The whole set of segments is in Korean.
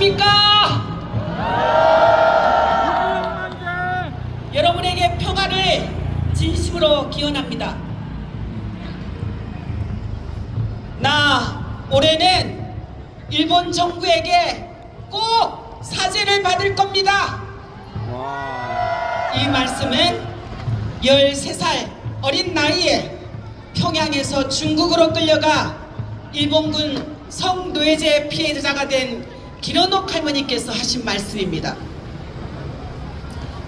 안녕하십니까? 여러분에게 평화를 진심으로 기원합니다. 나 올해는 일본 정부에게 꼭 사죄를 받을 겁니다. 이 말씀은 13살 어린 나이에 평양에서 중국으로 끌려가 일본군 성노예제 피해자가 된 기러녹 할머니께서 하신 말씀입니다.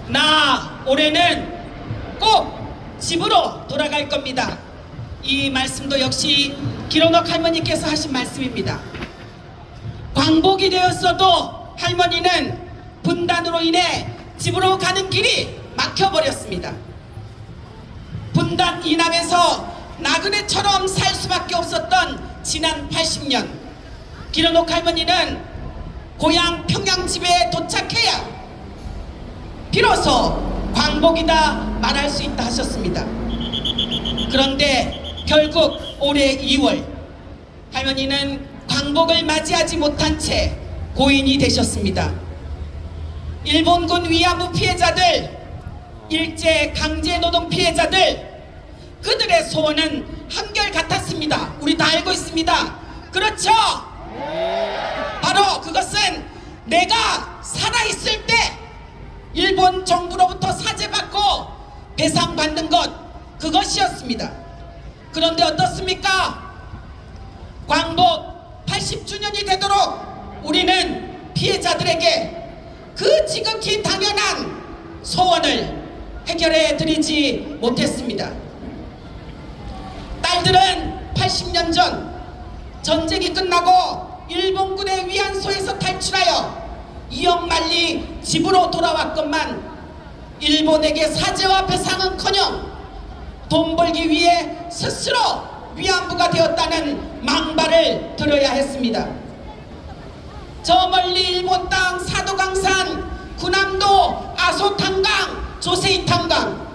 나 올해는 꼭 집으로 돌아갈 겁니다. 이 말씀도 역시 기러녹 할머니께서 하신 말씀입니다. 광복이 되었어도 할머니는 분단으로 인해 집으로 가는 길이 막혀버렸습니다. 분단 이남에서 나그네처럼 살 수밖에 없었던 지난 80년, 기러녹 할머니는 고향 평양집에 도착해야 비로소 광복이다 말할 수 있다 하셨습니다. 그런데 결국 올해 2월 할머니는 광복을 맞이하지 못한 채 고인이 되셨습니다. 일본군 위안부 피해자들, 일제 강제노동 피해자들, 그들의 소원은 한결같았습니다. 우리 다 알고 있습니다. 그렇죠? 바로 그것은 내가 살아있을 때 일본 정부로부터 사죄받고 배상받는 것, 그것이었습니다. 그런데 어떻습니까? 광복 80주년이 되도록 우리는 피해자들에게 그 지극히 당연한 소원을 해결해 드리지 못했습니다. 딸들은 80년 전 전쟁이 끝나고 일본군의 위안소에서 탈출하여 이억만리 집으로 돌아왔건만 일본에게 사죄와 배상은커녕 돈 벌기 위해 스스로 위안부가 되었다는 망발을 들어야 했습니다. 저 멀리 일본 땅 사도강산, 군함도, 아소탄강, 조세이탄강,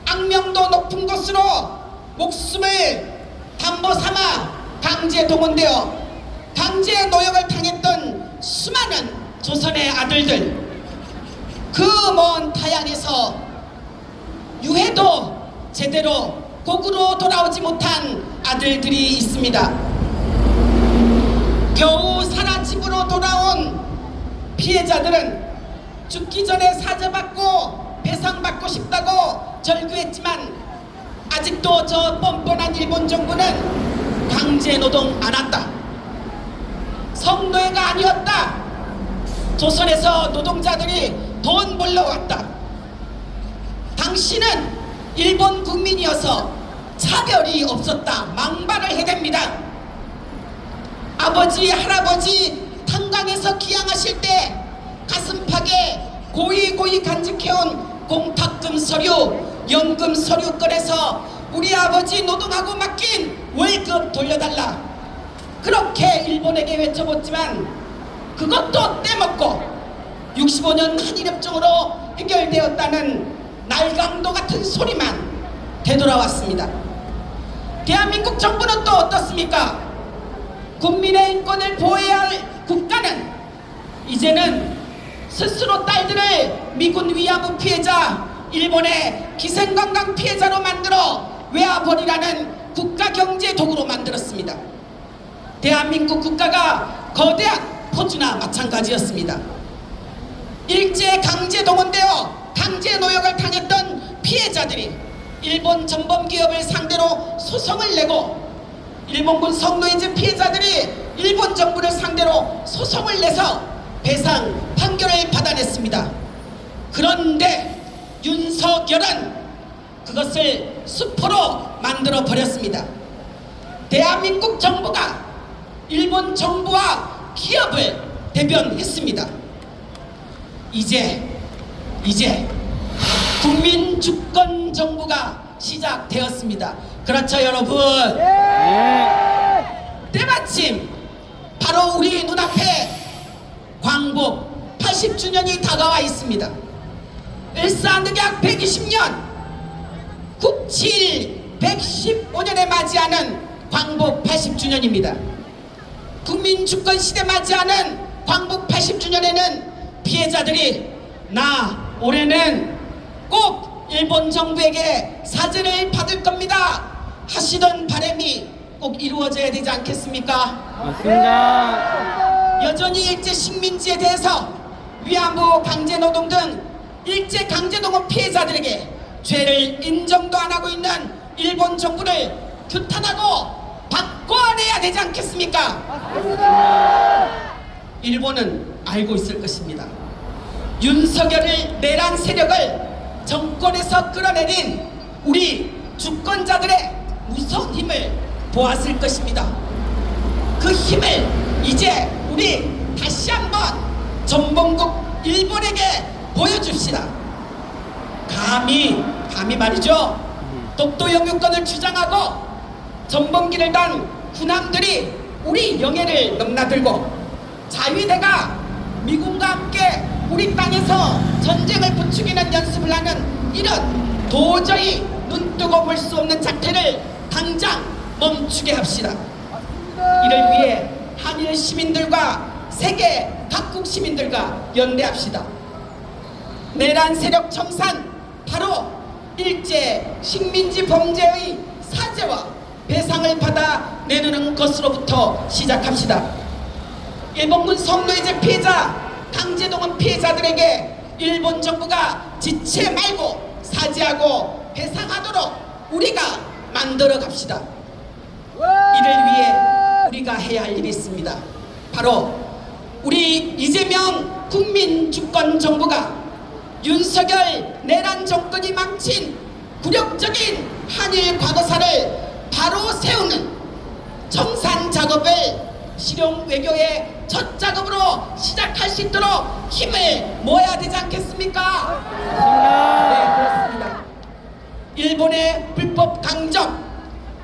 악명도 높은 곳으로 목숨을 담보 삼아 강제 동원되어 강제 노역을 당했던 수많은 조선의 아들들, 그 먼 타양에서 유해도 제대로 고구로 돌아오지 못한 아들들이 있습니다. 겨우 살아 집으로 돌아온 피해자들은 죽기 전에 사죄받고 배상받고 싶다고 절규했지만 아직도 저 뻔뻔한 일본 정부는 강제노동 안 한다, 성노예가 아니었다, 조선에서 노동자들이 돈 벌러 왔다, 당신은 일본 국민이어서 차별이 없었다 망발을 해댑니다. 아버지 할아버지 탄광에서 기양하실 때 가슴팍에 고이고이 간직해온 공탁금 서류, 연금 서류 꺼내서 우리 아버지 노동하고 맡긴 월급 돌려달라, 그렇게 일본에게 외쳐봤지만 그것도 떼먹고 65년 한일협정으로 해결되었다는 날강도 같은 소리만 되돌아왔습니다. 대한민국 정부는 또 어떻습니까? 국민의 인권을 보호해야 할 국가는 이제는 스스로 딸들을 미군 위안부 피해자, 일본의 기생관광 피해자로 만들어 외화벌이라는 국가경제 도구로 만들었습니다. 대한민국 국가가 거대한 포주나 마찬가지였습니다. 일제 강제 동원되어 강제 노역을 당했던 피해자들이 일본 전범기업을 상대로 소송을 내고 일본군 성노예제 피해자들이 일본 정부를 상대로 소송을 내서 배상 판결을 받아냈습니다. 그런데 윤석열은 그것을 수포로 만들어 버렸습니다. 대한민국 정부가 일본 정부와 기업을 대변했습니다. 이제 국민 주권 정부가 시작되었습니다. 그렇죠 여러분? 때마침 바로 우리 눈앞에 광복 80주년이 다가와 있습니다. 일사늑약 120년, 국칠 115년에 맞이하는 광복 80주년입니다. 국민주권시대 맞이하는 광복 80주년에는 피해자들이 나 올해는 꼭 일본 정부에게 사죄를 받을 겁니다 하시던 바람이 꼭 이루어져야 되지 않겠습니까? 맞습니다. 여전히 일제 식민지에 대해서 위안부 강제노동 등 일제 강제노동 피해자들에게 죄를 인정도 안 하고 있는 일본 정부를 규탄하고 바꿔내야 되지 않겠습니까? 일본은 알고 있을 것입니다. 윤석열을 내란 세력을 정권에서 끌어내린 우리 주권자들의 무서운 힘을 보았을 것입니다. 그 힘을 이제 우리 다시 한번 전범국 일본에게 보여줍시다. 감히 말이죠. 독도 영유권을 주장하고 전범기를 단 군함들이 우리 영해를 넘나들고 자위대가 미군과 함께 우리 땅에서 전쟁을 부추기는 연습을 하는 이런 도저히 눈뜨고 볼 수 없는 작태를 당장 멈추게 합시다. 이를 위해 한일 시민들과 세계 각국 시민들과 연대합시다. 내란 세력 청산 바로 일제 식민지 범죄의 사죄와 배상을 받아 내놓는 것으로부터 시작합시다. 일본군 성노예제 피해자, 강제동원 피해자들에게 일본 정부가 지체 말고 사죄하고 배상하도록 우리가 만들어 갑시다. 이를 위해 우리가 해야 할 일이 있습니다. 바로 우리 이재명 국민주권정부가 윤석열 내란 정권이 망친 굴욕적인 한일 과거사를 바로 세우는 청산 작업을 실용 외교의 첫 작업으로 시작할 수 있도록 힘을 모아야 되지 않겠습니까? 네, 그렇습니다. 일본의 불법 강점,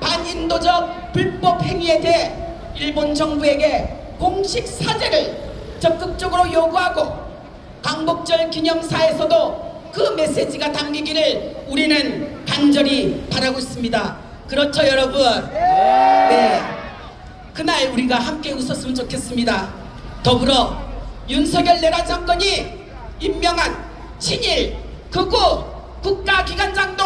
반인도적 불법 행위에 대해 일본 정부에게 공식 사죄를 적극적으로 요구하고 광복절 기념사에서도 그 메시지가 담기기를 우리는 간절히 바라고 있습니다. 그렇죠, 여러분? 네. 그날 우리가 함께 웃었으면 좋겠습니다. 더불어 윤석열 내란 정권이 임명한 친일 극우 국가기관장도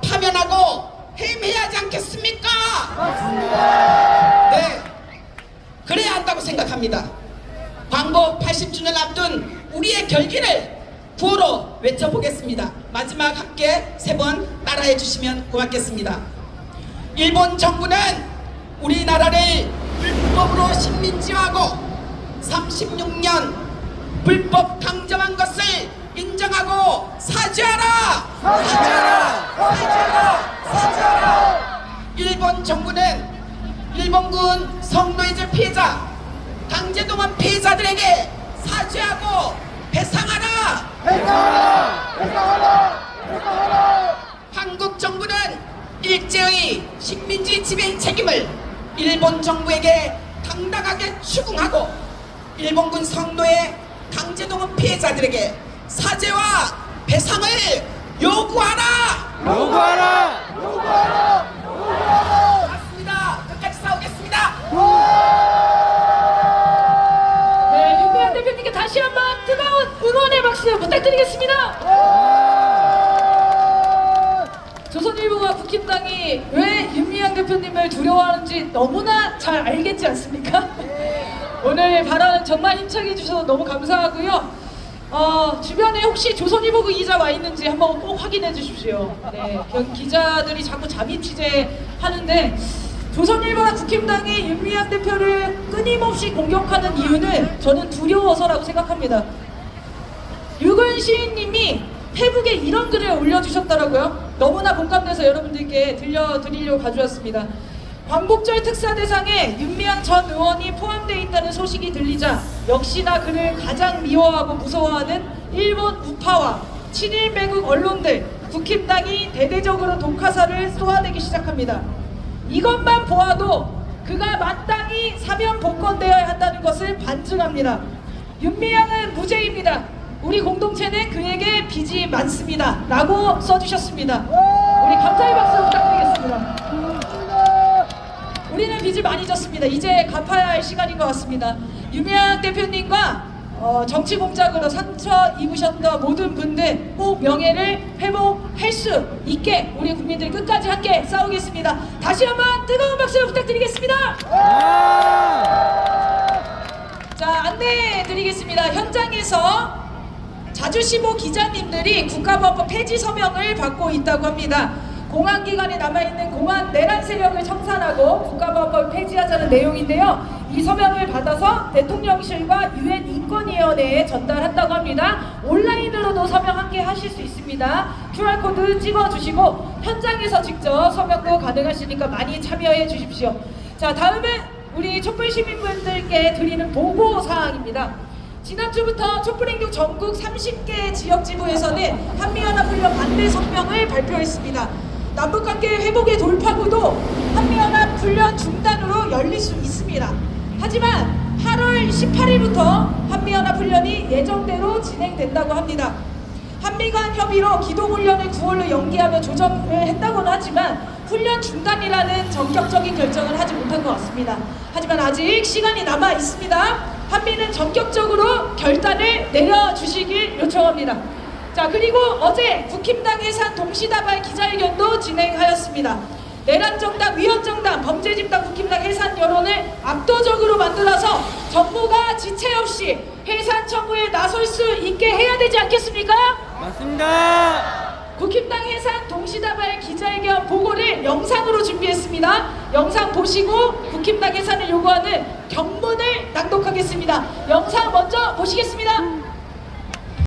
파면하고 해임해야 하지 않겠습니까? 맞습니다. 네, 그래야 한다고 생각합니다. 광복 80주년 앞둔 우리의 결기를 구호로 외쳐보겠습니다. 마지막 함께 3번 따라해 주시면 고맙겠습니다. 일본 정부는 우리나라를 불법으로 식민지화하고 36년 불법 강점한 것을 인정하고 사죄하라! 사죄하라! 일본 정부는 일본군 성노예제 피해자, 강제동원 피해자들에게 사죄하고 배상하라! 한국 정부는 일제의 식민지 지배의 책임을 일본 정부에게 당당하게 추궁하고 일본군 성노예 강제동원 피해자들에게 사죄와 배상을 요구하라! 맞습니다. 끝까지 싸우겠습니다. 네, 윤미향 대표님께 다시 한번 뜨거운 응원의 박수 부탁드리겠습니다. 조선일보와 국힘당이 왜 윤미향 대표님을 두려워하는지 너무나 잘 알겠지 않습니까? 오늘 발언 정말 힘차게 해주셔서 너무 감사하고요. 주변에 혹시 조선일보 기자 와 있는지 한번 꼭 확인해 주십시오. 네, 기자들이 자꾸 잠입 취재하는데 조선일보와 국힘당이 윤미향 대표를 끊임없이 공격하는 이유는 저는 두려워서라고 생각합니다. 유근 시인님이 페북에 이런 글을 올려주셨더라고요. 너무나 공감돼서 여러분들께 들려드리려고 가져왔습니다. 광복절 특사 대상에 윤미향 전 의원이 포함되어 있다는 소식이 들리자 역시나 그를 가장 미워하고 무서워하는 일본 우파와 친일 매국 언론들, 국힘당이 대대적으로 독화살을 쏘아내기 시작합니다. 이것만 보아도 그가 마땅히 사면 복권되어야 한다는 것을 반증합니다. 윤미향은 무죄입니다. 우리 공동체는 그에게 빚이 많습니다. 라고 써주셨습니다. 우리 감사의 박수 부탁드리겠습니다. 우리는 빚을 많이 졌습니다. 이제 갚아야 할 시간인 것 같습니다. 유명 대표님과 정치 공작으로 상처 입으셨던 모든 분들 꼭 명예를 회복할 수 있게 우리 국민들 끝까지 함께 싸우겠습니다. 다시 한번 뜨거운 박수 부탁드리겠습니다. 자, 안내 드리겠습니다. 현장에서 자주시보 기자님들이 국가보안법 폐지 서명을 받고 있다고 합니다. 공안기관에 남아있는 공안 내란 세력을 청산하고 국가보안법을 폐지하자는 내용인데요. 이 서명을 받아서 대통령실과 UN 인권위원회에 전달한다고 합니다. 온라인으로도 서명 함께 하실 수 있습니다. QR코드 찍어주시고 현장에서 직접 서명도 가능하시니까 많이 참여해 주십시오. 자, 다음은 우리 촛불 시민분들께 드리는 보고사항입니다. 지난주부터 촛불행동 전국 30개 지역지부에서는 한미연합훈련 반대 성명을 발표했습니다. 남북관계 회복의 돌파구도 한미연합훈련 중단으로 열릴 수 있습니다. 하지만 8월 18일부터 한미연합훈련이 예정대로 진행된다고 합니다. 한미 간 협의로 기동훈련을 9월로 연기하며 조정을 했다고는 하지만 훈련 중단이라는 전격적인 결정을 하지 못한 것 같습니다. 하지만 아직 시간이 남아 있습니다. 한미는 전격적으로 결단을 내려주시길 요청합니다. 자, 그리고 어제 국힘당 해산 동시다발 기자회견도 진행하였습니다. 내란정당, 위헌정당, 범죄집단 국힘당 해산 여론을 압도적으로 만들어서 정부가 지체 없이 해산 청구에 나설 수 있게 해야 되지 않겠습니까? 맞습니다. 국힘당 해산 동시다발 기자회견 보고를 영상으로 준비했습니다. 영상 보시고 국힘당 해산을 요구하는 경문을 낭독하겠습니다. 영상 먼저 보시겠습니다.